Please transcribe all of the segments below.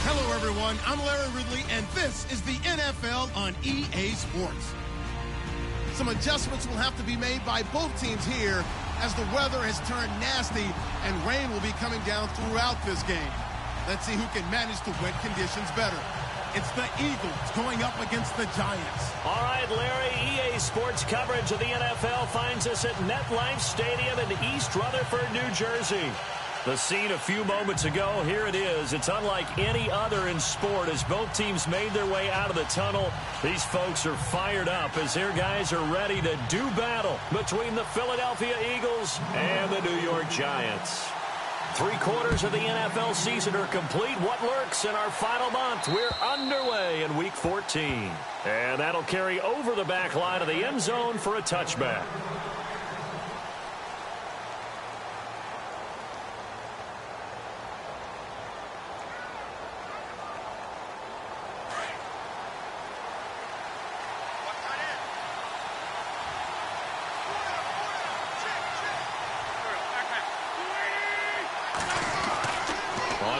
Hello, everyone. I'm Larry Ridley, and this is the NFL on EA Sports. Some adjustments will have to be made by both teams here as the weather has turned nasty and rain will be coming down throughout this game. Let's see who can manage the wet conditions better. It's the Eagles going up against the Giants. All right, Larry, EA Sports coverage of the NFL finds us at MetLife Stadium in East Rutherford, New Jersey. The scene a few moments ago, here it is. It's unlike any other in sport as both teams made their way out of the tunnel. These folks are fired up as their guys are ready to do battle between the Philadelphia Eagles and the New York Giants. 3/4 of the NFL season are complete. What lurks in our final month? We're underway in Week 14. And that'll carry over the back line of the end zone for a touchback.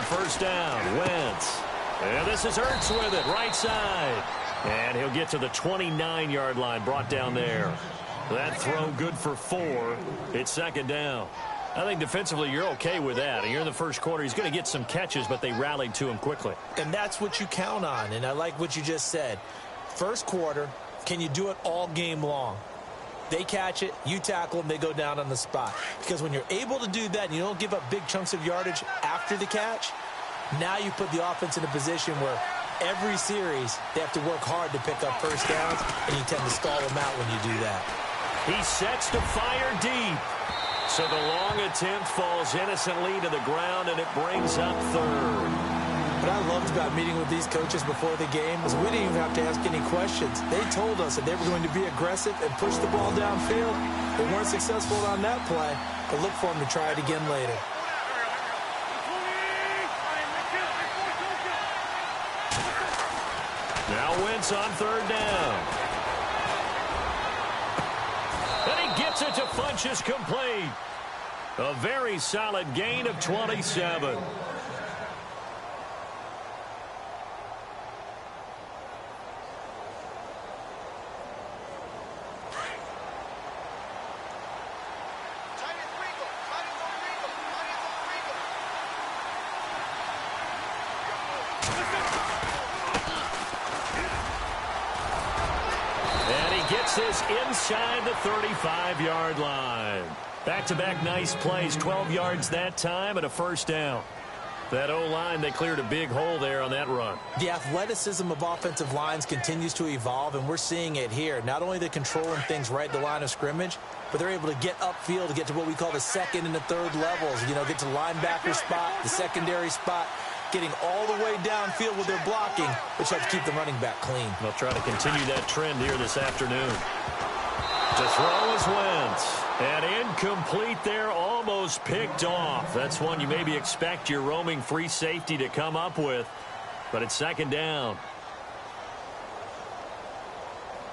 First down, Wentz. And this is Ertz with it, right side. And he'll get to the 29-yard line, brought down there. That throw good for 4. It's second down. I think defensively you're okay with that. And you're in the first quarter. He's going to get some catches, but they rallied to him quickly. And that's what you count on. And I like what you just said. First quarter, can you do it all game long? They catch it, you tackle them, they go down on the spot. Because when you're able to do that and you don't give up big chunks of yardage after the catch, now you put the offense in a position where every series they have to work hard to pick up first downs, and you tend to stall them out when you do that. He sets to fire deep. So the long attempt falls innocently to the ground, and it brings up third. What I loved about meeting with these coaches before the game was we didn't even have to ask any questions. They told us that they were going to be aggressive and push the ball downfield. They weren't successful on that play, but look for them to try it again later. Now Wentz on third down. And he gets it to Funchess complete. A very solid gain of 27. This inside the 35-yard line. Back-to-back nice plays, 12 yards that time and a first down. That O-line, they cleared a big hole there on that run. The athleticism of offensive lines continues to evolve, and we're seeing it here. Not only they're controlling things right at the line of scrimmage, but they're able to get upfield to get to what we call the second and the third levels. You know, get to linebacker spot, the secondary spot, getting all the way downfield with their blocking, which helps keep the running back clean. They'll try to continue that trend here this afternoon. To throw is Wentz. And incomplete there, almost picked off. That's one you maybe expect your roaming free safety to come up with. But it's second down.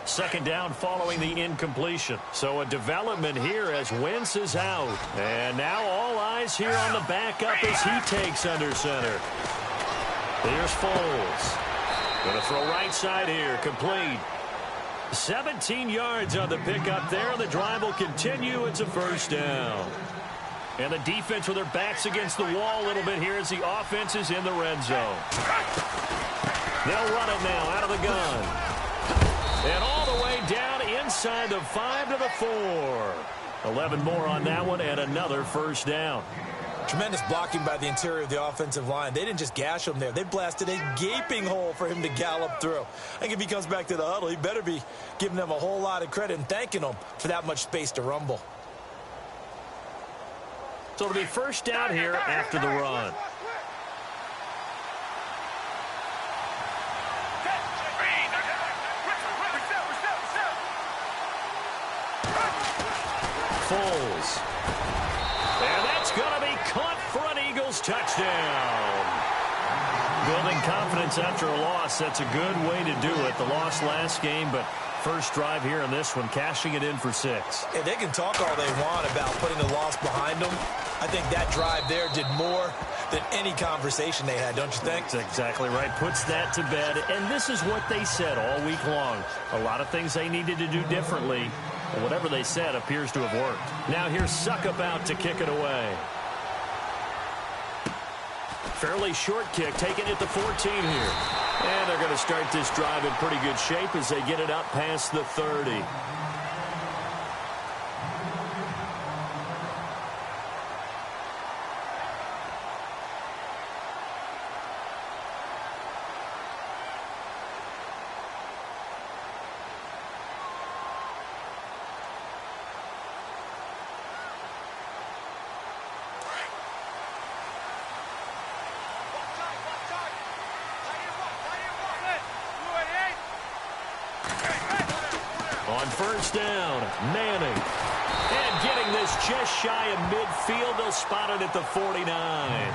Second down following the incompletion. So a development here as Wentz is out. And now all eyes here on the backup as he takes under center. Here's Foles. Going to throw right side here, complete. 17 yards on the pickup there, and the drive will continue. It's a first down. And the defense with their backs against the wall a little bit here as the offense is in the red zone. They'll run it now out of the gun. And all the way down inside the 5 to the 4. 11 more on that one and another first down. Tremendous blocking by the interior of the offensive line. They didn't just gash him there. They blasted a gaping hole for him to gallop through. I think if he comes back to the huddle, he better be giving them a whole lot of credit and thanking them for that much space to rumble. So it'll be first down here after the run. Foles. And that's going to be caught for an Eagles touchdown. Building confidence after a loss, that's a good way to do it. The loss last game, but first drive here in this one, cashing it in for 6. Yeah, they can talk all they want about putting the loss behind them. I think that drive there did more than any conversation they had, don't you think? That's exactly right. Puts that to bed. And this is what they said all week long. A lot of things they needed to do differently. But whatever they said appears to have worked. Now here's Suckup out to kick it away. Fairly short kick, taking it to 14 here. And they're going to start this drive in pretty good shape as they get it up past the 30. On first down, Manning. And getting this just shy of midfield, they'll spot it at the 49.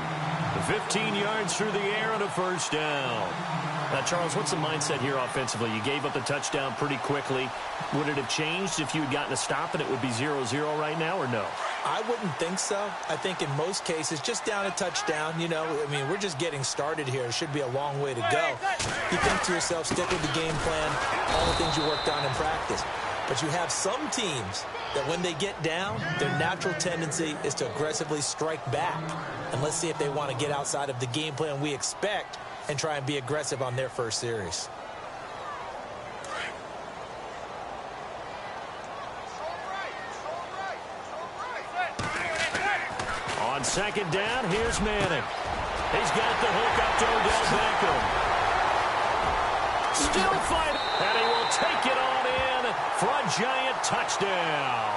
15 yards through the air and a first down. Now, Charles, what's the mindset here offensively? You gave up the touchdown pretty quickly. Would it have changed if you had gotten a stop and it would be 0-0 right now, or no? I wouldn't think so. I think in most cases, just down a touchdown, you know, I mean, we're just getting started here. It should be a long way to go. You think to yourself, stick with the game plan, all the things you worked on in practice. But you have some teams that when they get down, their natural tendency is to aggressively strike back. And let's see if they want to get outside of the game plan we expect and try and be aggressive on their first series. On second down, here's Manning. He's got the hook up to Odell Beckham. Still fighting, and he will take it on in for a Giant touchdown.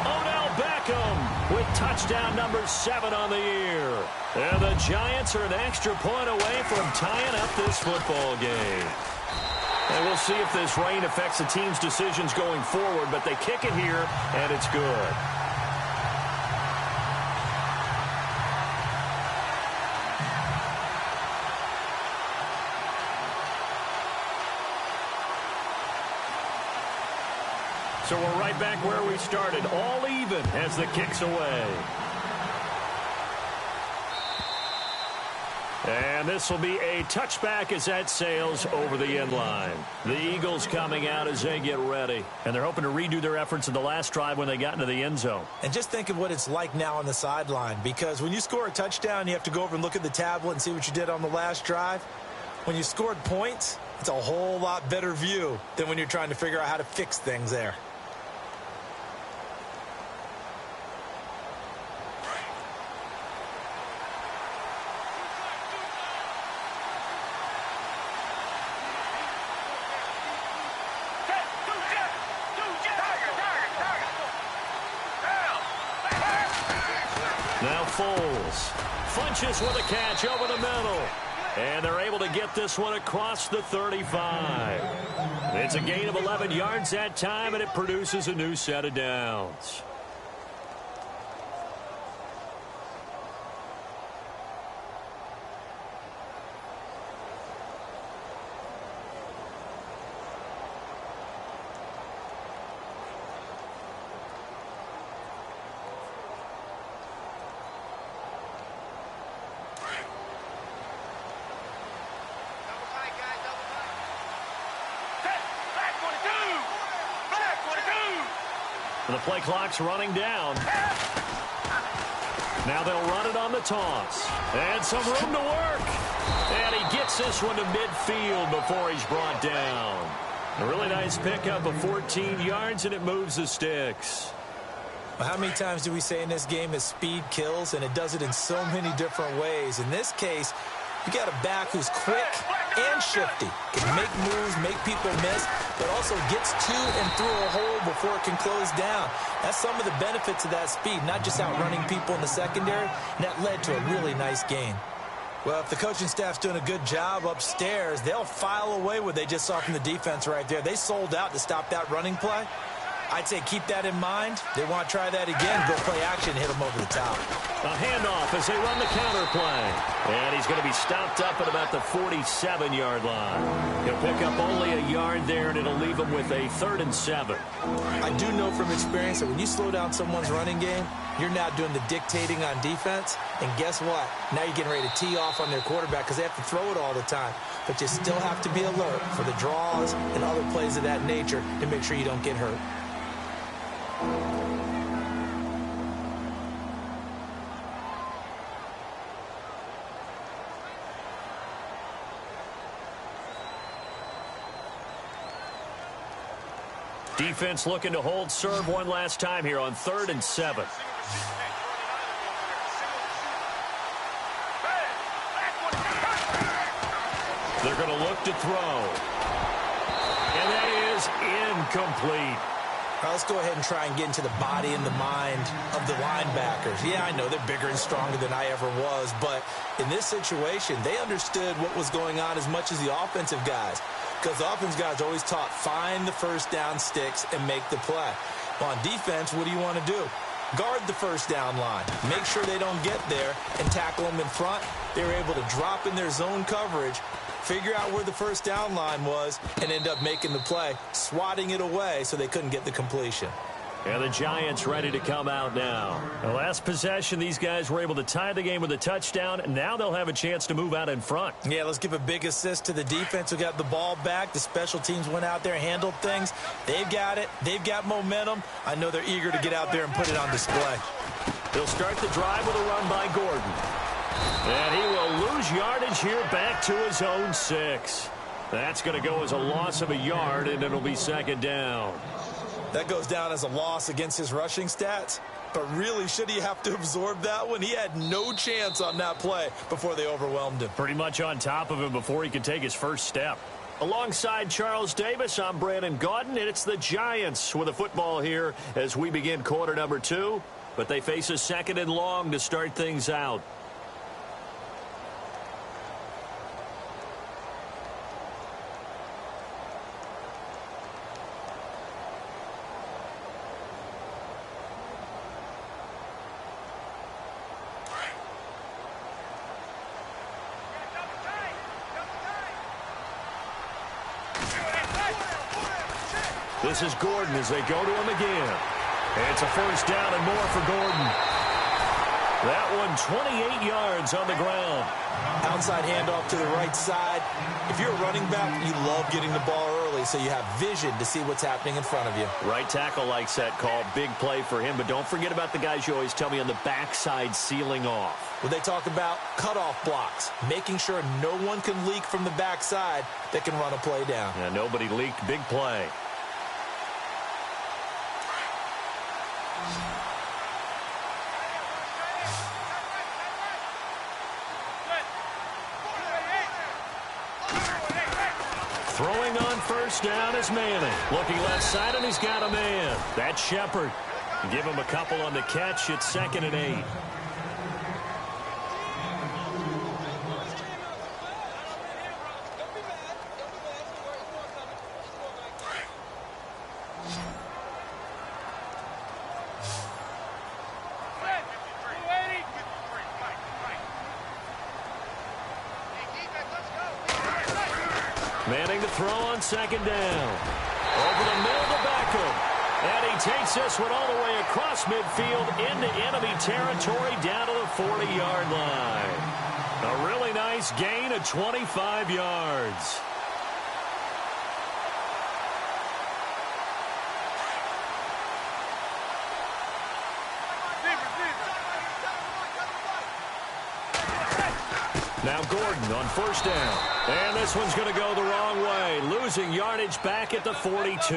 Odell Beckham with touchdown number 7 on the year. And the Giants are an extra point away from tying up this football game. And we'll see if this rain affects the team's decisions going forward, but they kick it here, and it's good. So we're right back where we started, all even as the kick's away. And this will be a touchback as that sails over the end line. The Eagles coming out as they get ready. And they're hoping to redo their efforts in the last drive when they got into the end zone. And just think of what it's like now on the sideline, because when you score a touchdown, you have to go over and look at the tablet and see what you did on the last drive. When you scored points, it's a whole lot better view than when you're trying to figure out how to fix things there. Now Foles punches with a catch over the middle. And they're able to get this one across the 35. It's a gain of 11 yards that time, and it produces a new set of downs. The play clock's running down. Now they'll run it on the toss. And some room to work. And he gets this one to midfield before he's brought down. A really nice pickup of 14 yards, and it moves the sticks. Well, how many times do we say in this game that speed kills, and it does it in so many different ways? In this case, you got a back who's quick and shifty, can make moves, make people miss, but also gets to and through a hole before it can close down. That's some of the benefits of that speed, not just outrunning people in the secondary, and that led to a really nice gain. Well, if the coaching staff's doing a good job upstairs, they'll file away what they just saw from the defense right there. They sold out to stop that running play. I'd say keep that in mind. They want to try that again. Go play action, hit them over the top. A handoff as they run the counter play. And he's going to be stopped up at about the 47-yard line. He'll pick up only a yard there, and it'll leave him with a 3rd and 7. I do know from experience that when you slow down someone's running game, you're now doing the dictating on defense. And guess what? Now you're getting ready to tee off on their quarterback because they have to throw it all the time. But you still have to be alert for the draws and other plays of that nature to make sure you don't get hurt. Defense looking to hold serve one last time here on 3rd and 7. They're going to look to throw. And that is incomplete. Now let's go ahead and try and get into the body and the mind of the linebackers. Yeah, I know they're bigger and stronger than I ever was, but in this situation, they understood what was going on as much as the offensive guys. Because the offense guys are always taught, find the first down sticks and make the play. Well, on defense, what do you want to do? Guard the first down line. Make sure they don't get there and tackle them in front. They were able to drop in their zone coverage, figure out where the first down line was, and end up making the play, swatting it away so they couldn't get the completion. And the Giants ready to come out now. The last possession, these guys were able to tie the game with a touchdown, and now they'll have a chance to move out in front. Yeah, let's give a big assist to the defense who got the ball back. The special teams went out there, handled things. They've got it. They've got momentum. I know they're eager to get out there and put it on display. They'll start the drive with a run by Gordon. And he will lose yardage here back to his own 6. That's going to go as a loss of a yard, and it'll be 2nd down. That goes down as a loss against his rushing stats. But really, should he have to absorb that one? He had no chance on that play before they overwhelmed him. Pretty much on top of him before he could take his first step. Alongside Charles Davis, I'm Brandon Gaudin, and it's the Giants with a football here as we begin quarter number 2. But they face a 2nd and long to start things out. This is Gordon as they go to him again. It's a 1st down and more for Gordon. That one 28 yards on the ground. Outside handoff to the right side. If you're a running back, you love getting the ball early so you have vision to see what's happening in front of you. Right tackle likes that call. Big play for him. But don't forget about the guys you always tell me on the backside sealing off. Well, they talk about cutoff blocks, making sure no one can leak from the backside that can run a play down. Yeah, nobody leaked. Big play. Throwing on 1st down is Manning. Looking left side, and he's got a man. That's Shepard. Give him a couple on the catch. It's 2nd and 8. Manning to throw on 2nd down. Over the middle to Beckham. And he takes this one all the way across midfield into enemy territory down to the 40-yard line. A really nice gain of 25 yards. Now Gordon on 1st down. And this one's going to go the wrong way. Losing yardage back at the 42.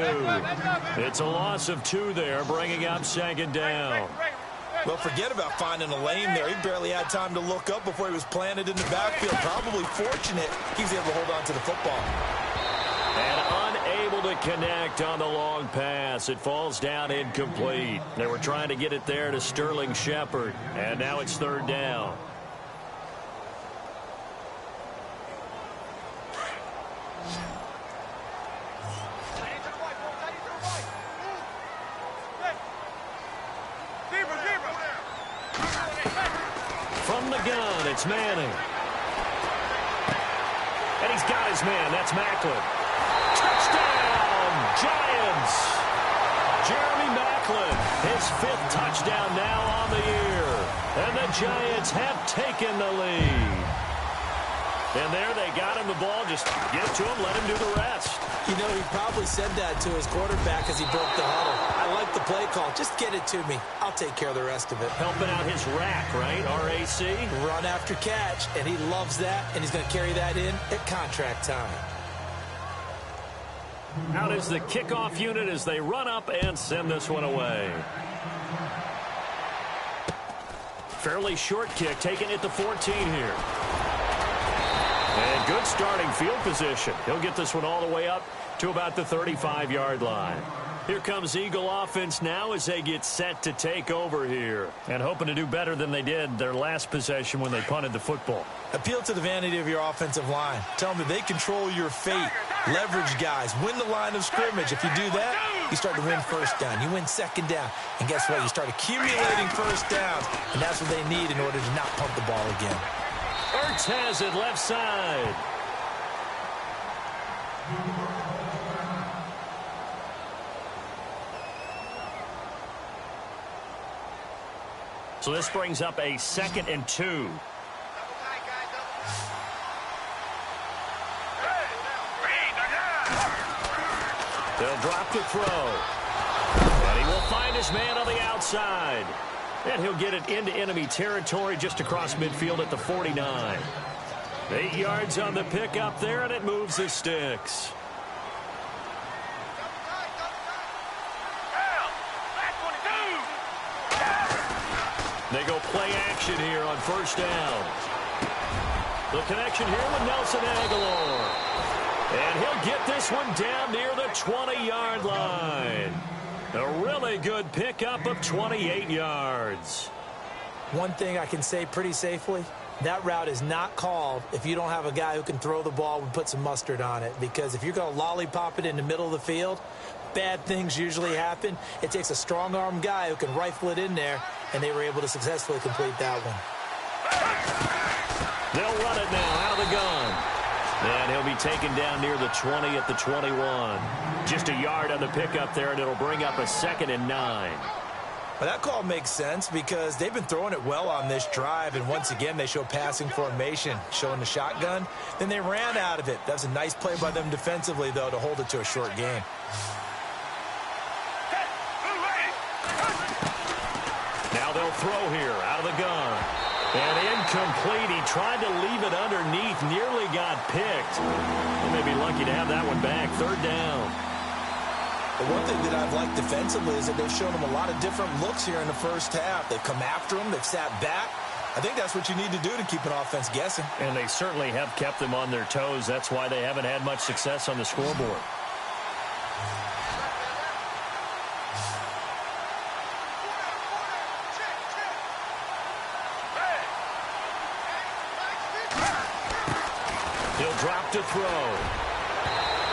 It's a loss of 2 there, bringing up 2nd down. Well, forget about finding a lane there. He barely had time to look up before he was planted in the backfield. Probably fortunate he was able to hold on to the football. And unable to connect on the long pass. It falls down incomplete. They were trying to get it there to Sterling Shepard. And now it's 3rd down. it's Manning. And he's got his man. That's Maclin. Touchdown, Giants. Jeremy Maclin, his 5th touchdown now on the year. And the Giants have taken the lead. And there they got him the ball. Just get it to him, let him do the rest. You know, he probably said that to his quarterback as he broke the huddle. I like the play call. Just get it to me. I'll take care of the rest of it. Helping out his rack, right? RAC. Run after catch, and he loves that, and he's going to carry that in at contract time. Out is the kickoff unit as they run up and send this one away. Fairly short kick, taken at the 14 here. And good starting field position. He'll get this one all the way up to about the 35-yard line. Here comes Eagle offense now as they get set to take over here. And hoping to do better than they did their last possession when they punted the football. Appeal to the vanity of your offensive line. Tell them that they control your fate. Leverage guys. Win the line of scrimmage. If you do that, you start to win first down. You win second down. And guess what? You start accumulating first downs. And that's what they need in order to not punt the ball again. Ertz has it left side. So this brings up a 2nd and 2. They'll drop the throw. And he will find his man on the outside. And he'll get it into enemy territory just across midfield at the 49. 8 yards on the pickup there, and it moves the sticks. They go play action here on first down. The connection here with Nelson Aguilar. And he'll get this one down near the 20-yard line. A really good pickup of 28 yards. One thing I can say pretty safely, that route is not called if you don't have a guy who can throw the ball and put some mustard on it. Because if you're going to lollipop it in the middle of the field, bad things usually happen. It takes a strong-arm guy who can rifle it in there, and they were able to successfully complete that one. They'll run it now out of the gun. And he'll be taken down near the 20 at the 21. Just a yard on the pickup there, and it'll bring up a 2nd and 9. Well, that call makes sense because they've been throwing it well on this drive, and once again they show passing formation, showing the shotgun. Then they ran out of it. That's a nice play by them defensively, though, to hold it to a short game. Now they'll throw here out of the gun. And incomplete. He tried to leave it underneath. Nearly got picked. They may be lucky to have that one back. 3rd down. But one thing that I've liked defensively is that they've shown them a lot of different looks here in the first half. They've come after them. They've sat back. I think that's what you need to do to keep an offense guessing. And they certainly have kept them on their toes. That's why they haven't had much success on the scoreboard. He'll drop to throw.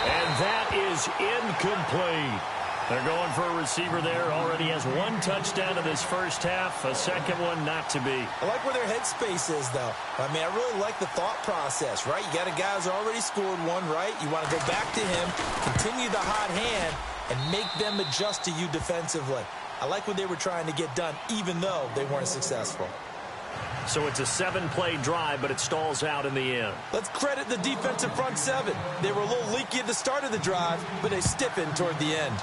And that is incomplete. They're going for a receiver there. Already has 1 touchdown in this first half. A second one not to be. I like where their headspace is, though. I mean, I really like the thought process, right? You got a guy who's already scored one, right? You want to go back to him, continue the hot hand, and make them adjust to you defensively. I like what they were trying to get done, even though they weren't successful. So it's a 7-play drive, but it stalls out in the end. Let's credit the defensive front 7. They were a little leaky at the start of the drive, but they stiffened toward the end.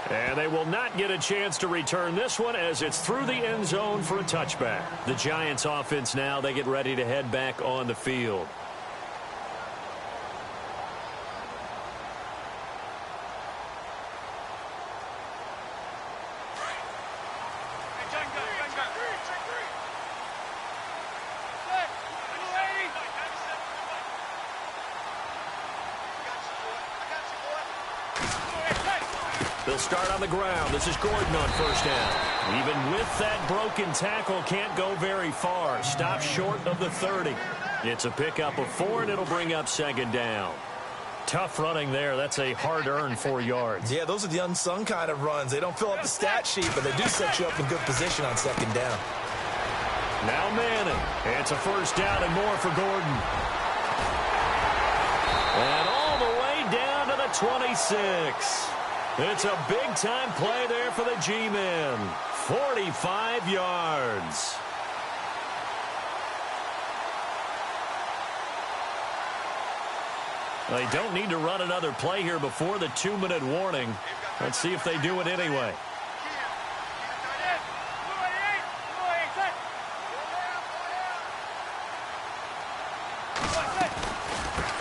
And they will not get a chance to return this one as it's through the end zone for a touchback. The Giants offense now, they get ready to head back on the field. They'll start on the ground. This is Gordon on first down. Even with that broken tackle, can't go very far. Stops short of the 30. It's a pickup of 4, and it'll bring up 2nd down. Tough running there. That's a hard-earned 4 yards. Yeah, those are the unsung kind of runs. They don't fill up the stat sheet, but they do set you up in good position on second down. Now Manning. It's a first down and more for Gordon. And all the way down to the 26. It's a big-time play there for the G-men. 45 yards. They don't need to run another play here before the 2-minute warning. Let's see if they do it anyway.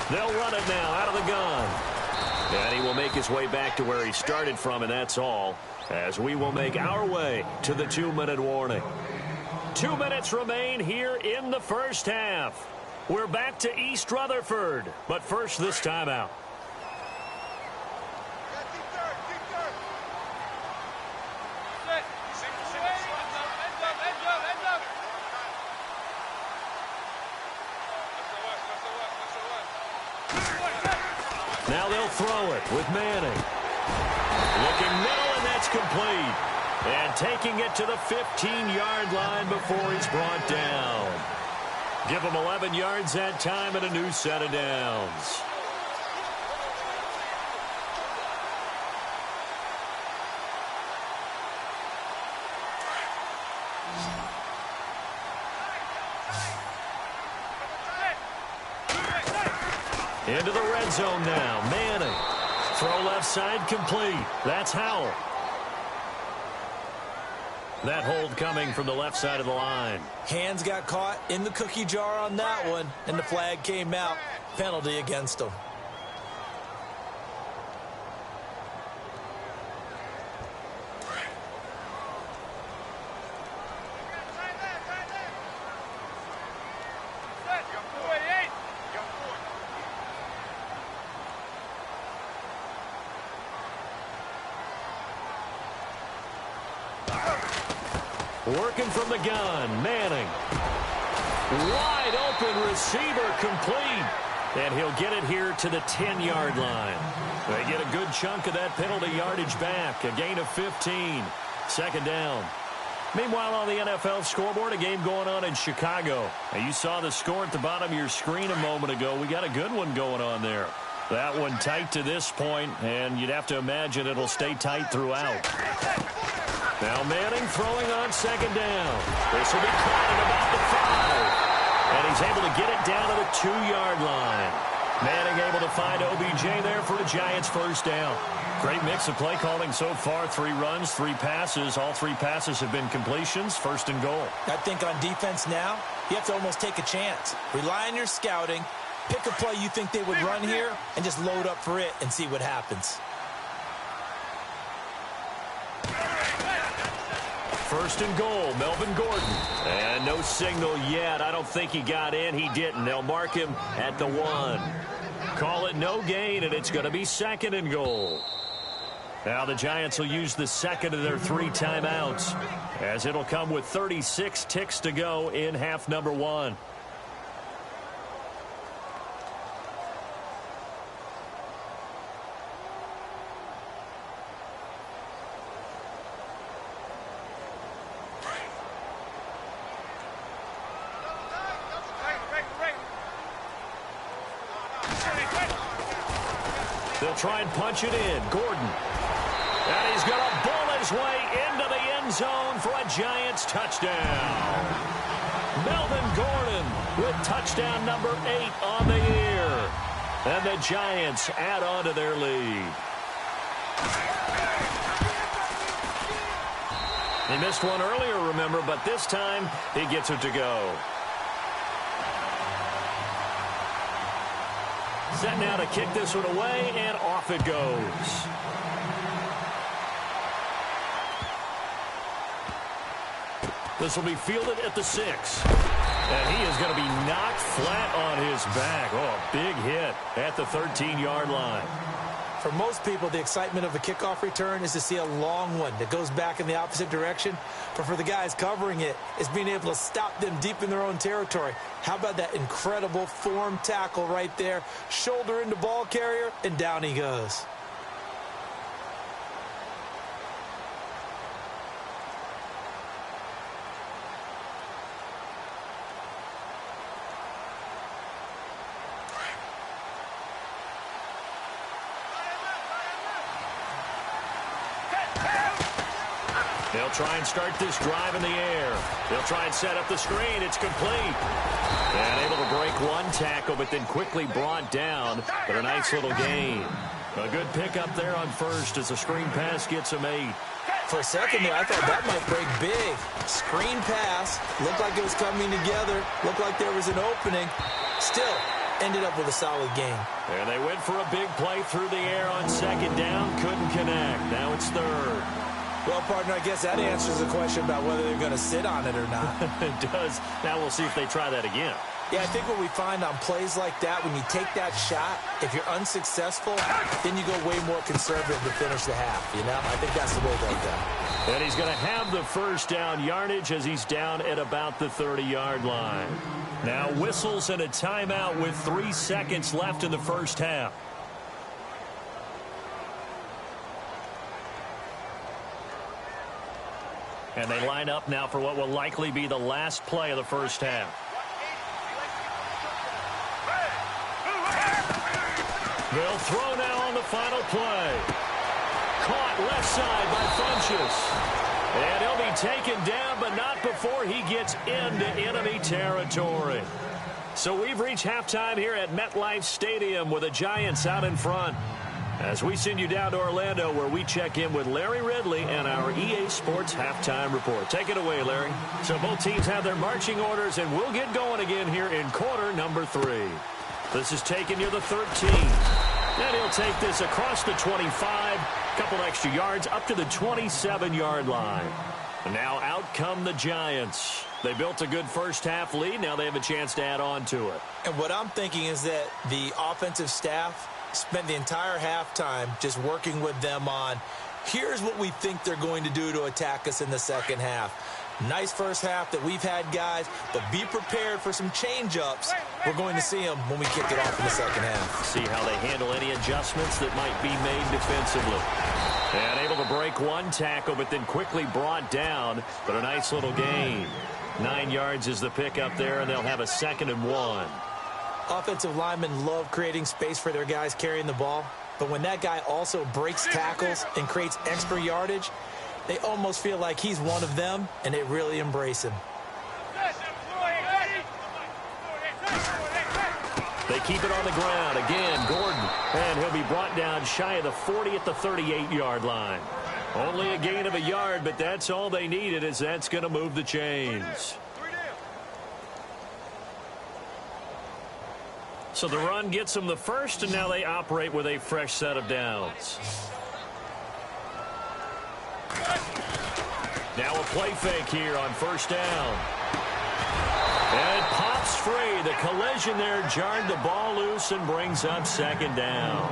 They'll run it now out of the gun. And he will make his way back to where he started from, and that's all, as we will make our way to the 2-minute warning. 2 minutes remain here in the first half. We're back to East Rutherford, but first this timeout. Now they'll throw it with Manning. Looking middle, and that's complete. And taking it to the 15-yard line before he's brought down. Give him 11 yards that time and a new set of downs. Into the red zone now. Manning. Throw left side complete. That's Howell. That hold coming from the left side of the line. Hands got caught in the cookie jar on that one, and the flag came out. Penalty against him. Working from the gun, Manning. Wide open receiver complete. And he'll get it here to the 10-yard line. They get a good chunk of that penalty yardage back. A gain of 15. Second down. Meanwhile, on the NFL scoreboard, a game going on in Chicago. Now, you saw the score at the bottom of your screen a moment ago. We got a good one going on there. That one tight to this point, and you'd have to imagine it'll stay tight throughout. Now Manning throwing on second down. This will be caught at about the 5. And he's able to get it down to the 2-yard line. Manning able to find OBJ there for a Giants first down. Great mix of play calling so far. 3 runs, 3 passes. All 3 passes have been completions. First and goal. I think on defense now, you have to almost take a chance. Rely on your scouting. Pick a play you think they would run here and just load up for it and see what happens. First and goal, Melvin Gordon. And no signal yet. I don't think he got in. He didn't. They'll mark him at the 1. Call it no gain, and it's going to be second and goal. Now the Giants will use the second of their 3 timeouts, as it'll come with 36 ticks to go in half number 1. They'll try and punch it in. Gordon. And he's going to bull his way into the end zone for a Giants touchdown. Melvin Gordon with touchdown number 8 on the year. And the Giants add on to their lead. He missed one earlier, remember, but this time he gets it to go. Set now to kick this one away, and off it goes. This will be fielded at the 6. And he is going to be knocked flat on his back. Oh, a big hit at the 13-yard line. For most people, the excitement of a kickoff return is to see a long one that goes back in the opposite direction. But for the guys covering it, it's being able to stop them deep in their own territory. How about that incredible form tackle right there? Shoulder into ball carrier, and down he goes. They'll try and start this drive in the air. They'll try and set up the screen. It's complete. And able to break one tackle, but then quickly brought down. But a nice little gain. A good pickup there on first as the screen pass gets him 8. For a second there, I thought that might break big. Screen pass. Looked like it was coming together. Looked like there was an opening. Still ended up with a solid gain. And they went for a big play through the air on second down. Couldn't connect. Now it's third. Well, partner, I guess that answers the question about whether they're going to sit on it or not. It does. Now we'll see if they try that again. Yeah, I think what we find on plays like that, when you take that shot, if you're unsuccessful, then you go way more conservative to finish the half, you know? I think that's the way they'll go. And he's going to have the first down yardage as he's down at about the 30-yard line. Now whistles and a timeout with 3 seconds left in the first half. And they line up now for what will likely be the last play of the first half. They'll throw now on the final play. Caught left side by Funchess. And he'll be taken down, but not before he gets into enemy territory. So we've reached halftime here at MetLife Stadium with the Giants out in front. As we send you down to Orlando, where we check in with Larry Ridley and our EA Sports Halftime Report. Take it away, Larry. So both teams have their marching orders, and we'll get going again here in quarter number 3. This is taken near the 13. And he'll take this across the 25, couple extra yards up to the 27-yard line. And now out come the Giants. They built a good first half lead. Now they have a chance to add on to it. And what I'm thinking is that the offensive staff spent the entire halftime just working with them on, here's what we think they're going to do to attack us in the second half. Nice first half that we've had, guys, but be prepared for some change-ups. We're going to see them when we kick it off in the second half. See how they handle any adjustments that might be made defensively. And able to break one tackle, but then quickly brought down, but a nice little gain. 9 yards is the pickup there, and they'll have a 2nd and 1. Offensive linemen love creating space for their guys carrying the ball, but when that guy also breaks tackles and creates extra yardage, they almost feel like he's one of them, and they really embrace him. They keep it on the ground. Again, Gordon. And he'll be brought down shy of the 40 at the 38-yard line. Only a gain of a yard, but that's all they needed, as that's going to move the chains. So the run gets them the first, and now they operate with a fresh set of downs. Now a play fake here on first down. And it pops free. The collision there jarred the ball loose and brings up 2nd down.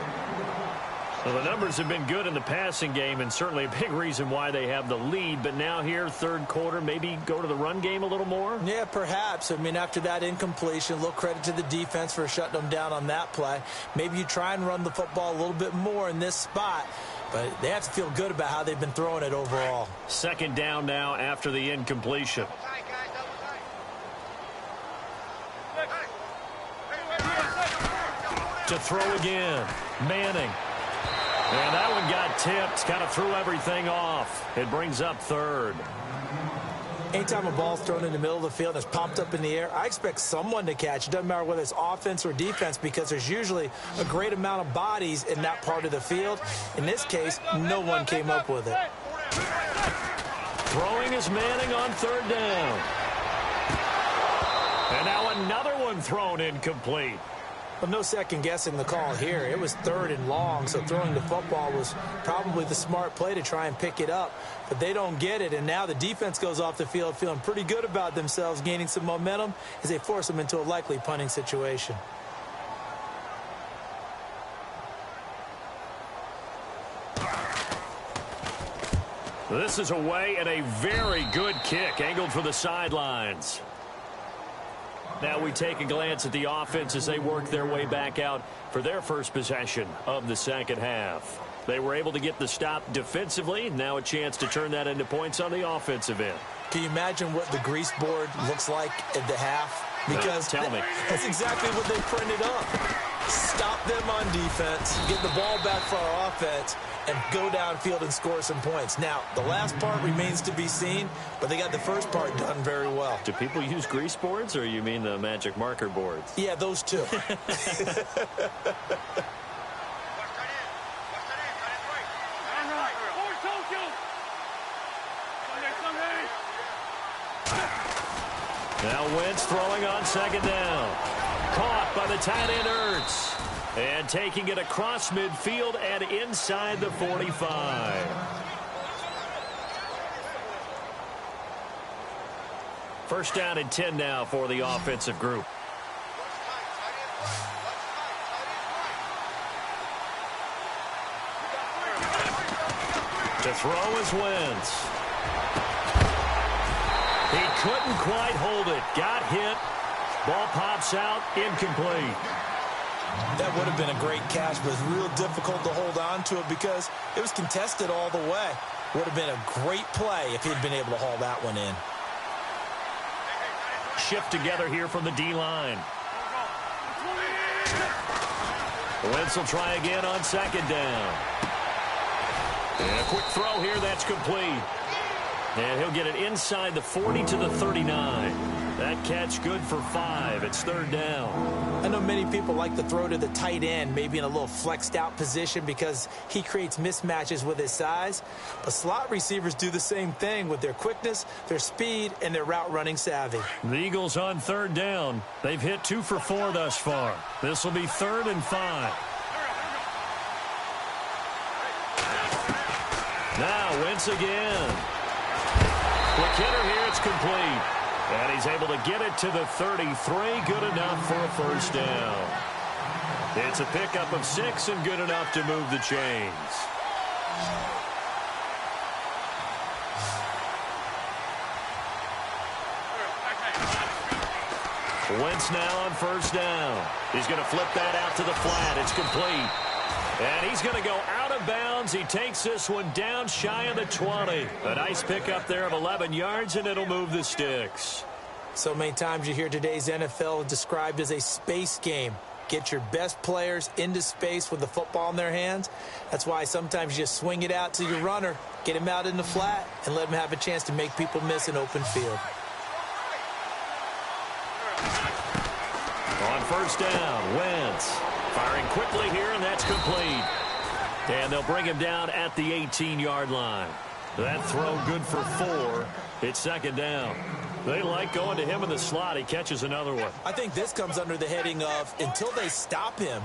Well, the numbers have been good in the passing game, and certainly a big reason why they have the lead. But now here, third quarter, maybe go to the run game a little more? Yeah, perhaps. I mean, after that incompletion, a little credit to the defense for shutting them down on that play. Maybe you try and run the football a little bit more in this spot. But they have to feel good about how they've been throwing it overall. 2nd down now after the incompletion. To throw again. Manning. And that one got tipped. Kind of threw everything off. It brings up 3rd. Anytime a ball's thrown in the middle of the field and it's popped up in the air, I expect someone to catch. It doesn't matter whether it's offense or defense, because there's usually a great amount of bodies in that part of the field. In this case, no one came up with it. Throwing is Manning on 3rd down. And now another one thrown incomplete. Well, no second guessing the call here. It was 3rd and long, so throwing the football was probably the smart play to try and pick it up. But they don't get it, and now the defense goes off the field feeling pretty good about themselves, gaining some momentum as they force them into a likely punting situation. This is away and a very good kick angled for the sidelines. Now we take a glance at the offense as they work their way back out for their first possession of the second half. They were able to get the stop defensively. Now a chance to turn that into points on the offensive end. Can you imagine what the grease board looks like at the half? Because tell me. That's exactly what they printed up. Stop them on defense, get the ball back for our offense, and go downfield and score some points. Now, the last part remains to be seen, but they got the first part done very well. Do people use grease boards, or you mean the magic marker boards? Yeah, those two. Now Wentz throwing on second down. Caught by the tight end Ertz. And taking it across midfield and inside the 45. First down and 10 now for the offensive group. To throw is Wentz. He couldn't quite hold it. Got hit. Ball pops out. Incomplete. That would have been a great catch, but it's real difficult to hold on to it because it was contested all the way. Would have been a great play if he'd been able to haul that one in. Shift together here from the D-line. Wentz will try again on second down. And a quick throw here. That's complete. And he'll get it inside the 40 to the 39. That catch good for 5. It's third down. I know many people like to throw to the tight end, maybe in a little flexed out position because he creates mismatches with his size. But slot receivers do the same thing with their quickness, their speed, and their route running savvy. The Eagles on third down. They've hit 2 for 4 thus far. This will be 3rd and 5. Now Wentz again. Quick hitter here, it's complete. And he's able to get it to the 33. Good enough for a first down. It's a pickup of 6 and good enough to move the chains. Wentz now on first down. He's going to flip that out to the flat. It's complete. And he's going to go out of bounds. He takes this one down shy of the 20. A nice pickup there of 11 yards, and it'll move the sticks. So many times you hear today's NFL described as a space game. Get your best players into space with the football in their hands. That's why sometimes you just swing it out to your runner, get him out in the flat, and let him have a chance to make people miss an open field. On first down, Wentz firing quickly here, and that's complete. And they'll bring him down at the 18-yard line. That throw good for 4. It's second down. They like going to him in the slot. He catches another one. I think this comes under the heading of until they stop him,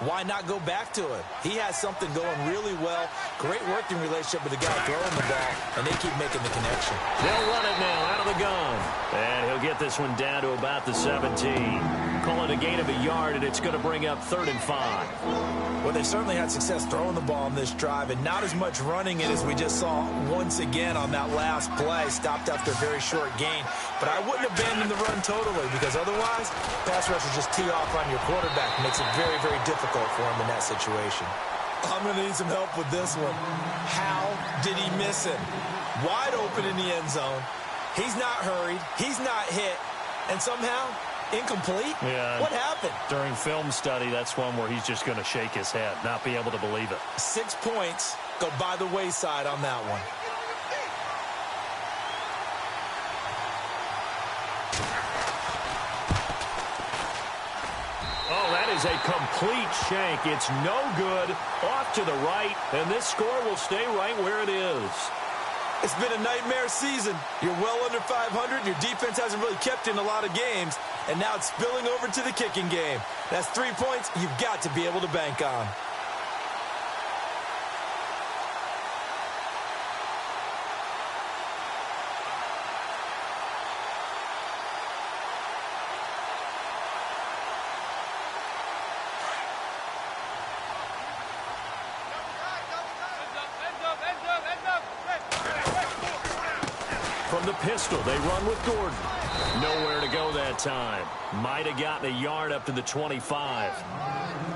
why not go back to it? He has something going really well. Great working relationship with the guy throwing the ball, and they keep making the connection. They'll run it now out of the gun. And he'll get this one down to about the 17. Call it a gain of a yard, and it's going to bring up 3rd and 5. Well, they've certainly had success throwing the ball on this drive, and not as much running it as we just saw once again on that last play. Stopped after a very short gain. But I wouldn't abandon the run totally, because otherwise, pass rushers just tee off on your quarterback. Makes it very, very difficult for him in that situation. I'm going to need some help with this one. How did he miss it? Wide open in the end zone. He's not hurried. He's not hit. And somehow, incomplete? Yeah. What happened? During film study, that's one where he's just going to shake his head, not be able to believe it. 6 points go by the wayside on that one. Oh, that is a complete shank. It's no good. Off to the right, and this score will stay right where it is. It's been a nightmare season. You're well under 500. Your defense hasn't really kept in a lot of games. And now it's spilling over to the kicking game. That's 3 points you've got to be able to bank on. pistol. They run with Gordon. Nowhere to go that time. Might have gotten a yard up to the 25.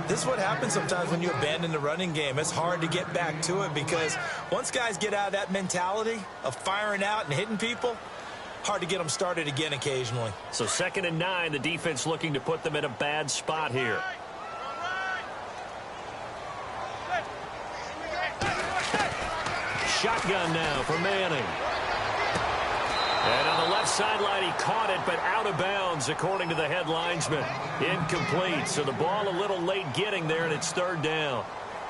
This is what happens sometimes when you abandon the running game. It's hard to get back to it because once guys get out of that mentality of firing out and hitting people, hard to get them started again occasionally. So 2nd and 9, the defense looking to put them in a bad spot here. Shotgun now for Manning. And on the left sideline, he caught it, but out of bounds, according to the head linesman. Incomplete, so the ball a little late getting there, and it's 3rd down.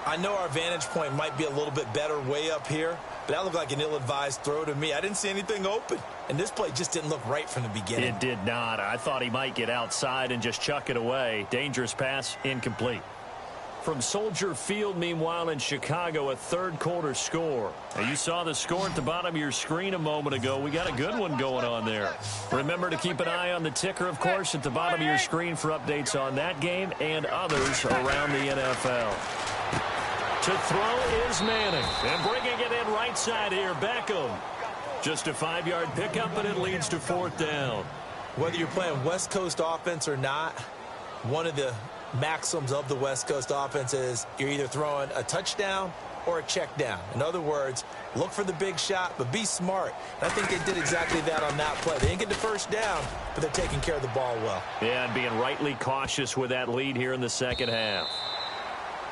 I know our vantage point might be a little bit better way up here, but that looked like an ill-advised throw to me. I didn't see anything open, and this play just didn't look right from the beginning. It did not. I thought he might get outside and just chuck it away. Dangerous pass, incomplete. From Soldier Field, meanwhile, in Chicago, a 3rd quarter score. Now, you saw the score at the bottom of your screen a moment ago. We got a good one going on there. Remember to keep an eye on the ticker, of course, at the bottom of your screen for updates on that game and others around the NFL. To throw is Manning. And bringing it in right side here, Beckham. Just a 5-yard pickup, and it leads to 4th down. Whether you're playing West Coast offense or not, one of the maxims of the West Coast offense is you're either throwing a touchdown or a check down. In other words, look for the big shot, but be smart. And I think they did exactly that on that play. They didn't get the 1st down, but they're taking care of the ball well. Yeah, and being rightly cautious with that lead here in the 2nd half.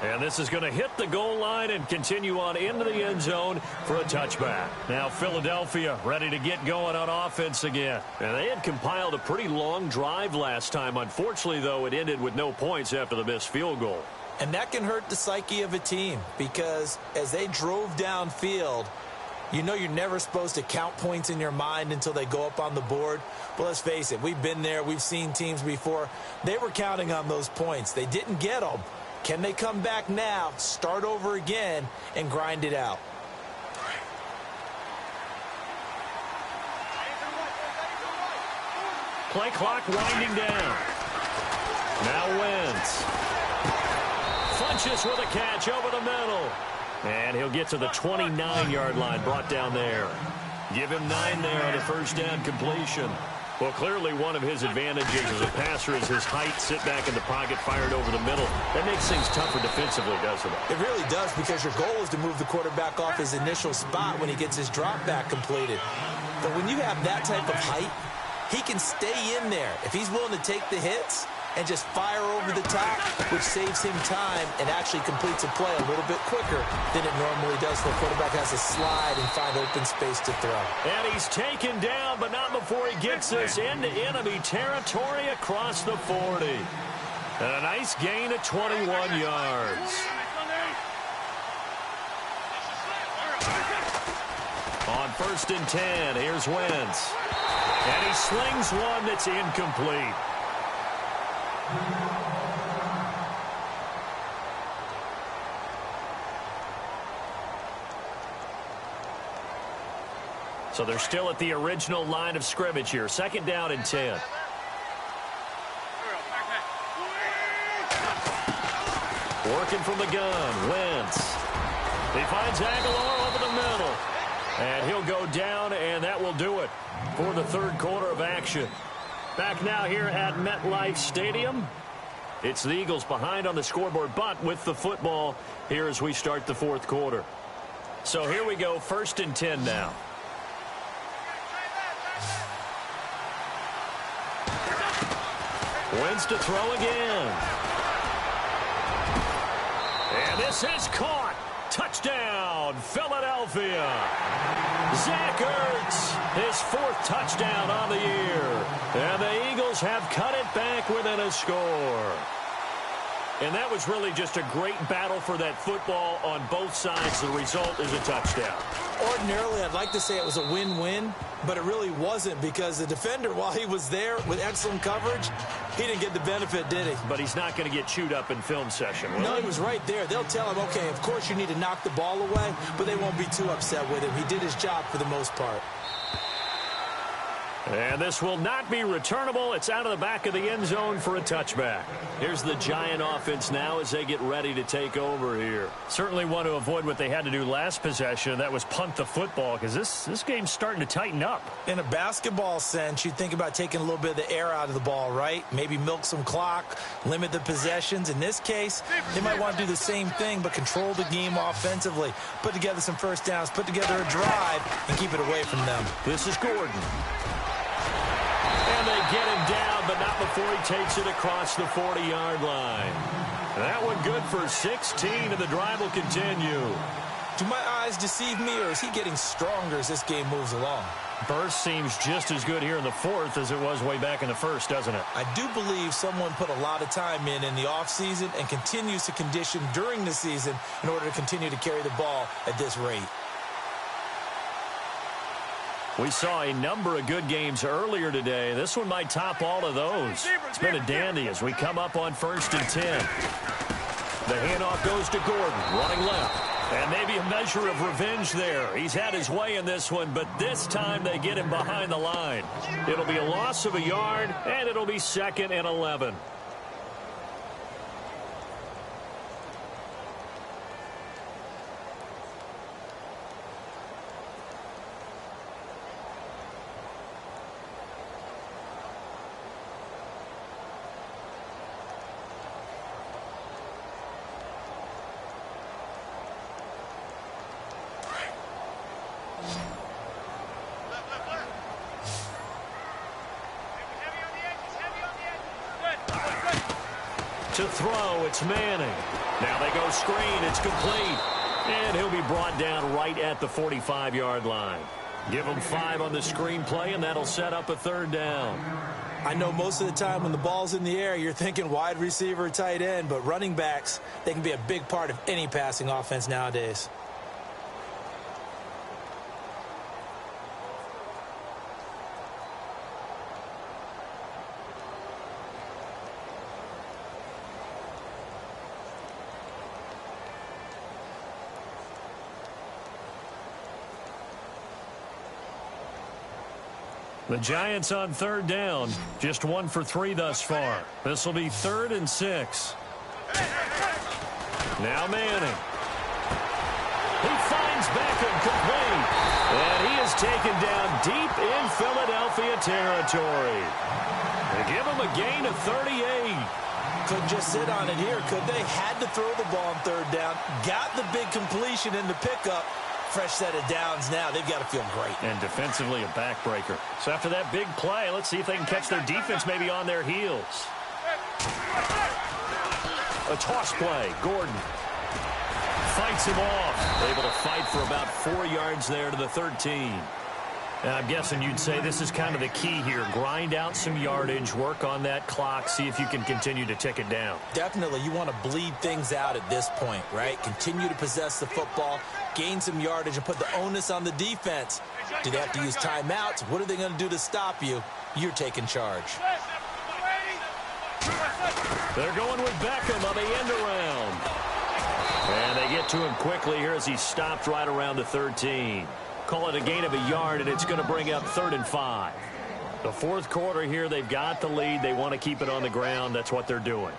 And this is going to hit the goal line and continue on into the end zone for a touchback. Now Philadelphia ready to get going on offense again. And they had compiled a pretty long drive last time. Unfortunately, though, it ended with no points after the missed field goal. And that can hurt the psyche of a team because as they drove downfield, you know you're never supposed to count points in your mind until they go up on the board. But let's face it, we've been there. We've seen teams before. They were counting on those points. They didn't get them. Can they come back now, start over again, and grind it out? Play clock winding down. Now Wentz. Funches with a catch over the middle. And he'll get to the 29-yard line, brought down there. Give him 9 there on a 1st down completion. Well, clearly one of his advantages as a passer is his height, sit back in the pocket, fired over the middle. That makes things tougher defensively, doesn't it? It really does because your goal is to move the quarterback off his initial spot when he gets his drop back completed. But when you have that type of height, he can stay in there. If he's willing to take the hits and just fire over the top, which saves him time and actually completes a play a little bit quicker than it normally does. The quarterback has to slide and find open space to throw. And he's taken down, but not before he gets us into enemy territory across the 40. And a nice gain of 21 yards. On 1st and 10, here's Wentz. And he slings one that's incomplete. So they're still at the original line of scrimmage here. 2nd down and 10. Working from the gun, Wentz. He finds Aguilar over the middle. And he'll go down, and that will do it for the 3rd quarter of action. Back now here at MetLife Stadium. It's the Eagles behind on the scoreboard, but with the football here as we start the 4th quarter. So here we go, 1st and 10 now. Wentz to throw again. And this is caught. Touchdown, Philadelphia. Zach Ertz, his 4th touchdown on the year. And the Eagles have cut it back within a score. And that was really just a great battle for that football on both sides. The result is a touchdown. Ordinarily, I'd like to say it was a win-win, but it really wasn't because the defender, while he was there with excellent coverage, he didn't get the benefit, did he? But he's not going to get chewed up in film session, will No, he? he was right there. They'll tell him, okay, of course you need to knock the ball away, but they won't be too upset with him. He did his job for the most part. And this will not be returnable. It's out of the back of the end zone for a touchback. Here's the Giant offense now as they get ready to take over here. Certainly want to avoid what they had to do last possession. That was punt the football, because this game's starting to tighten up. In a basketball sense, you think about taking a little bit of the air out of the ball, right? Maybe milk some clock, limit the possessions. In this case, they might want to do the same thing, but control the game offensively. Put together some first downs, put together a drive, and keep it away from them. This is Gordon. And they get him down, but not before he takes it across the 40-yard line. That one good for 16, and the drive will continue. Do my eyes deceive me, or is he getting stronger as this game moves along? Burst seems just as good here in the fourth as it was way back in the first, doesn't it? I do believe someone put a lot of time in the offseason and continues to condition during the season in order to continue to carry the ball at this rate. We saw a number of good games earlier today. This one might top all of those. It's been a dandy as we come up on 1st and 10. The handoff goes to Gordon, running left. And maybe a measure of revenge there. He's had his way in this one, but this time they get him behind the line. It'll be a loss of a yard, and it'll be 2nd and 11. To throw, it's Manning. Now they go screen, it's complete. And he'll be brought down right at the 45-yard line. Give him 5 on the screen play, and that'll set up a 3rd down. I know most of the time when the ball's in the air, you're thinking wide receiver, tight end, but running backs, they can be a big part of any passing offense nowadays. The Giants on 3rd down. Just 1 for 3 thus far. This will be 3rd and 6. Now Manning. He finds Beckham complete. And he is taken down deep in Philadelphia territory. They give him a gain of 38. Couldn't just sit on it here, could they? Had to throw the ball on 3rd down. Got the big completion in the pickup. Fresh set of downs now. They've got to feel great. And defensively a backbreaker. So after that big play, let's see if they can catch their defense maybe on their heels. A toss play. Gordon fights him off. Able to fight for about 4 yards there to the 13. And I'm guessing you'd say this is kind of the key here. Grind out some yardage, work on that clock, see if you can continue to tick it down. Definitely. You want to bleed things out at this point, right? Continue to possess the football, gain some yardage, and put the onus on the defense. Do they have to use timeouts? What are they going to do to stop you? You're taking charge. They're going with Beckham on the end around. And they get to him quickly here as he stopped right around the 13. Call it a gain of a yard, and it's going to bring up 3rd and 5. The 4th quarter here, they've got the lead. They want to keep it on the ground. That's what they're doing.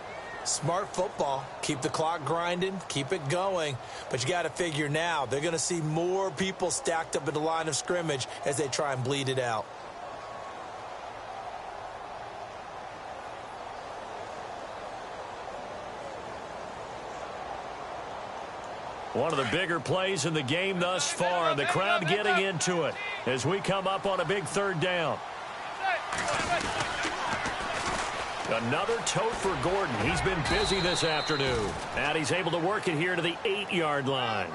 Smart football. Keep the clock grinding. Keep it going. But you got to figure now, they're going to see more people stacked up at the line of scrimmage as they try and bleed it out. One of the bigger plays in the game thus far. The crowd getting into it as we come up on a big 3rd down. Another tote for Gordon. He's been busy this afternoon. And he's able to work it here to the 8-yard line.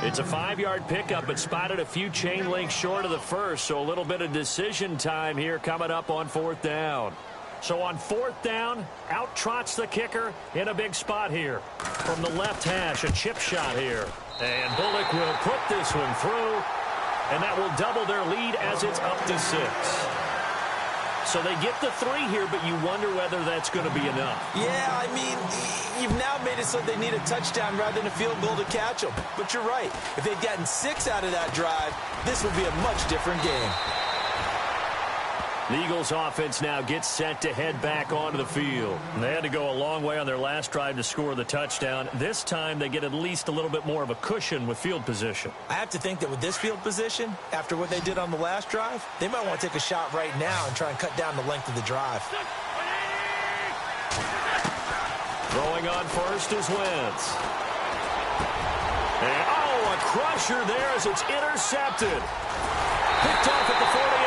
It's a 5-yard pickup, but spotted a few chain links short of the first, so a little bit of decision time here coming up on 4th down. So on 4th down, out trots the kicker in a big spot here. From the left hash, a chip shot here. And Bullock will put this one through, and that will double their lead as it's up to 6. So they get the 3 here, but you wonder whether that's going to be enough. Yeah, I mean, you've now made it so they need a touchdown rather than a field goal to catch them. But you're right. If they'd gotten 6 out of that drive, this would be a much different game. The Eagles offense now gets set to head back onto the field. And they had to go a long way on their last drive to score the touchdown. This time they get at least a little bit more of a cushion with field position. I have to think that with this field position, after what they did on the last drive, they might want to take a shot right now and try and cut down the length of the drive. Throwing on first is Wentz. And, a crusher there as it's intercepted. Picked off at the 48.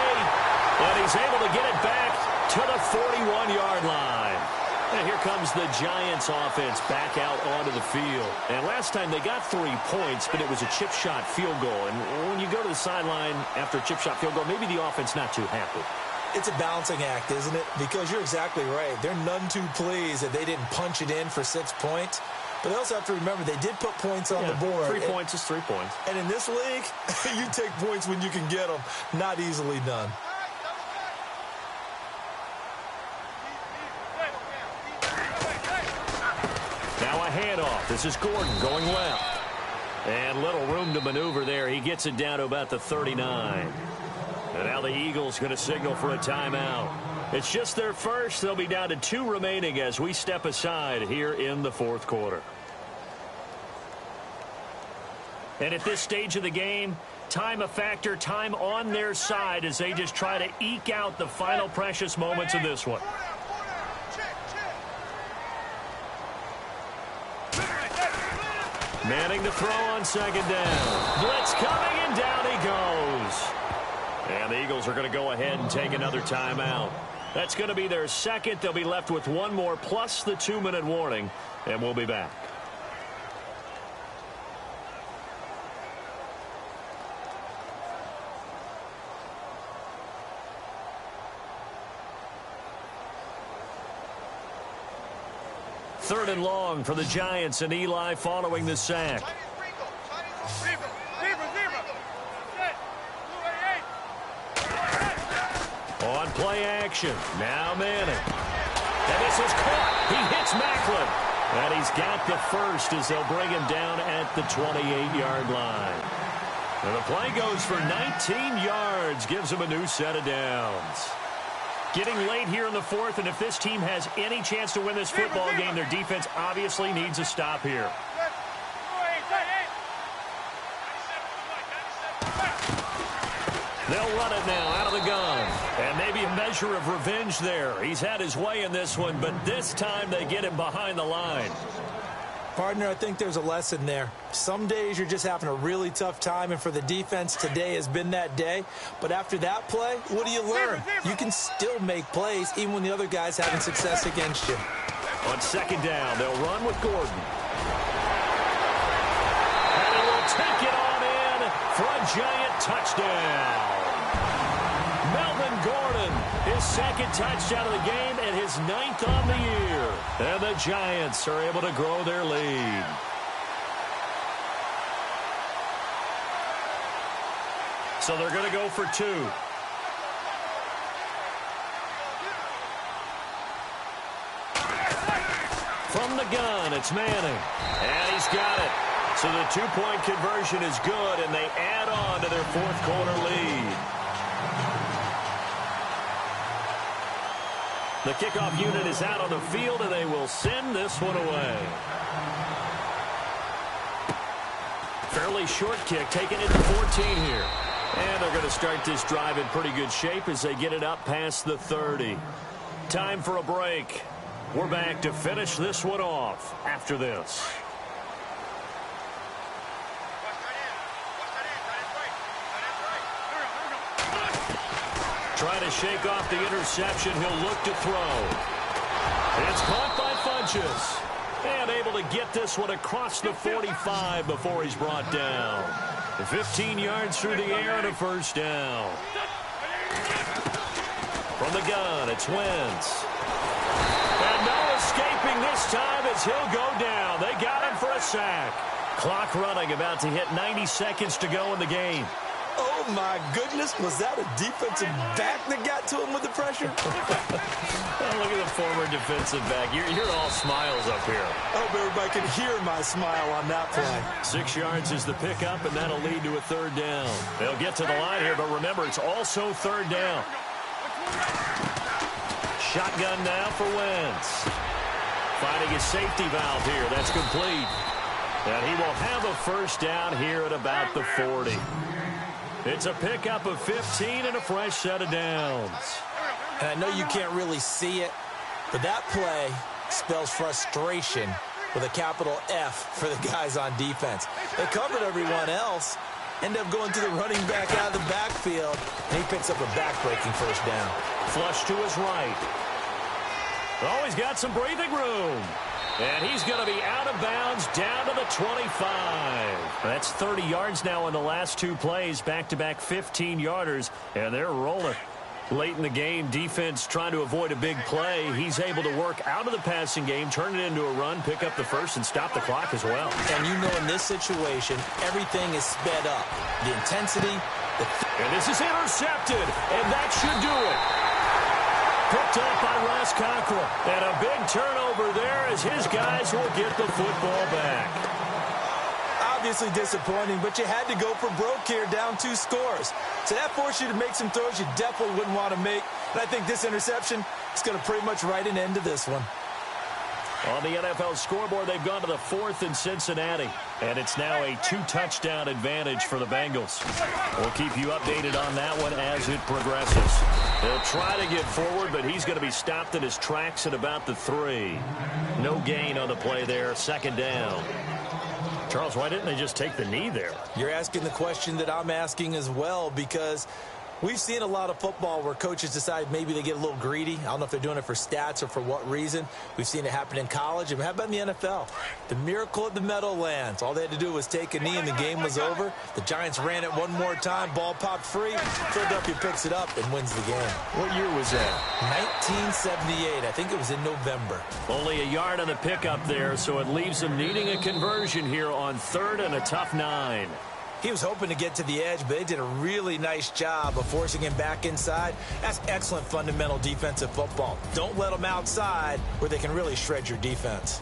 And he's able to get it back to the 41-yard line. And here comes the Giants offense back out onto the field. And last time they got 3 points, but it was a chip shot field goal. And when you go to the sideline after a chip shot field goal, maybe the offense not too happy. It's a balancing act, isn't it? Because you're exactly right. They're none too pleased that they didn't punch it in for 6 points. But they also have to remember they did put points on the board. 3 points is 3 points. And in this league, you take points when you can get them. Not easily done. Now a handoff. This is Gordon going left. And little room to maneuver there. He gets it down to about the 39. And now the Eagles going to signal for a timeout. It's just their first. They'll be down to 2 remaining as we step aside here in the fourth quarter. And at this stage of the game, time a factor, time on their side as they just try to eke out the final precious moments of this one. Manning to throw on second down. Blitz coming, and down he goes. And the Eagles are going to go ahead and take another timeout. That's going to be their second. They'll be left with 1 more plus the 2-minute warning, and we'll be back. Third and long for the Giants, and Eli following the sack. On play action. Now Manning. And this is caught. He hits Macklin. And he's got the first as they'll bring him down at the 28-yard line. And the play goes for 19 yards. Gives him a new set of downs. Getting late here in the fourth, and if this team has any chance to win this football game, their defense obviously needs a stop here. They'll run it now out of the gun. And maybe a measure of revenge there. He's had his way in this one, but this time they get him behind the line. Partner, I think there's a lesson there. Some days you're just having a really tough time, and for the defense, today has been that day. But after that play, what do you learn? You can still make plays even when the other guy's having success against you. On second down, they'll run with Gordon. And he will take it on in for a Giant touchdown. Melvin Gordon, his second touchdown of the game and his 9th on the year. And the Giants are able to grow their lead. So they're going to go for 2. From the gun, it's Manning. And he's got it. So the 2-point conversion is good, and they add on to their fourth quarter lead. The kickoff unit is out on the field, and they will send this one away. Fairly short kick, taking it to 14 here. And they're going to start this drive in pretty good shape as they get it up past the 30. Time for a break. We're back to finish this one off after this. Trying to shake off the interception. He'll look to throw. It's caught by Funchess. And able to get this one across the 45 before he's brought down. 15 yards through the air and a first down. From the gun, it's Wentz. And no escaping this time as he'll go down. They got him for a sack. Clock running, about to hit 90 seconds to go in the game. Oh, my goodness. Was that a defensive back that got to him with the pressure? Oh, look at the former defensive back. You're all smiles up here. I hope everybody can hear my smile on that play. 6 yards is the pickup, and that'll lead to a third down. They'll get to the line here, but remember, it's also third down. Shotgun now for Wentz. Finding his safety valve here. That's complete. And he will have a first down here at about the 40. It's a pickup of 15 and a fresh set of downs. And I know you can't really see it, but that play spells frustration with a capital F for the guys on defense. They covered everyone else, end up going to the running back out of the backfield, and he picks up a back-breaking first down. Flush to his right. Oh, he's got some breathing room. And he's going to be out of bounds down to the 25. That's 30 yards now in the last two plays, back-to-back 15-yarders, and they're rolling. Late in the game, defense trying to avoid a big play. He's able to work out of the passing game, turn it into a run, pick up the first, and stop the clock as well. And you know in this situation, everything is sped up. The intensity. And this is intercepted, and that should do it. Picked up by Ross Cockrell. And a big turnover there as his guys will get the football back. Obviously disappointing, but you had to go for broke here, down 2 scores. So that forced you to make some throws you definitely wouldn't want to make. And I think this interception is going to pretty much write an end to this one. On the NFL scoreboard, they've gone to the 4th in Cincinnati. And it's now a 2-touchdown advantage for the Bengals. We'll keep you updated on that one as it progresses. He'll try to get forward, but he's going to be stopped in his tracks at about the 3. No gain on the play there, second down. Charles, why didn't they just take the knee there? You're asking the question that I'm asking as well, because we've seen a lot of football where coaches decide maybe they get a little greedy. I don't know if they're doing it for stats or for what reason. We've seen it happen in college, and how about in the NFL? The miracle of the Meadowlands. All they had to do was take a knee, and the game was over. The Giants ran it one more time. Ball popped free. Philadelphia picks it up and wins the game. What year was that? 1978. I think it was in November. Only a yard on the pickup there, so it leaves them needing a conversion here on 3rd and a tough 9. He was hoping to get to the edge, but they did a really nice job of forcing him back inside. That's excellent fundamental defensive football. Don't let them outside where they can really shred your defense.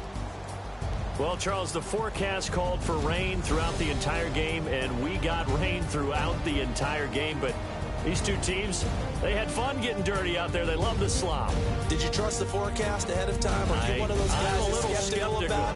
Well, Charles, the forecast called for rain throughout the entire game, and we got rain throughout the entire game. But these two teams, they had fun getting dirty out there. They love the slop. Did you trust the forecast ahead of time? Or are you one of those guys I'm a little skeptical about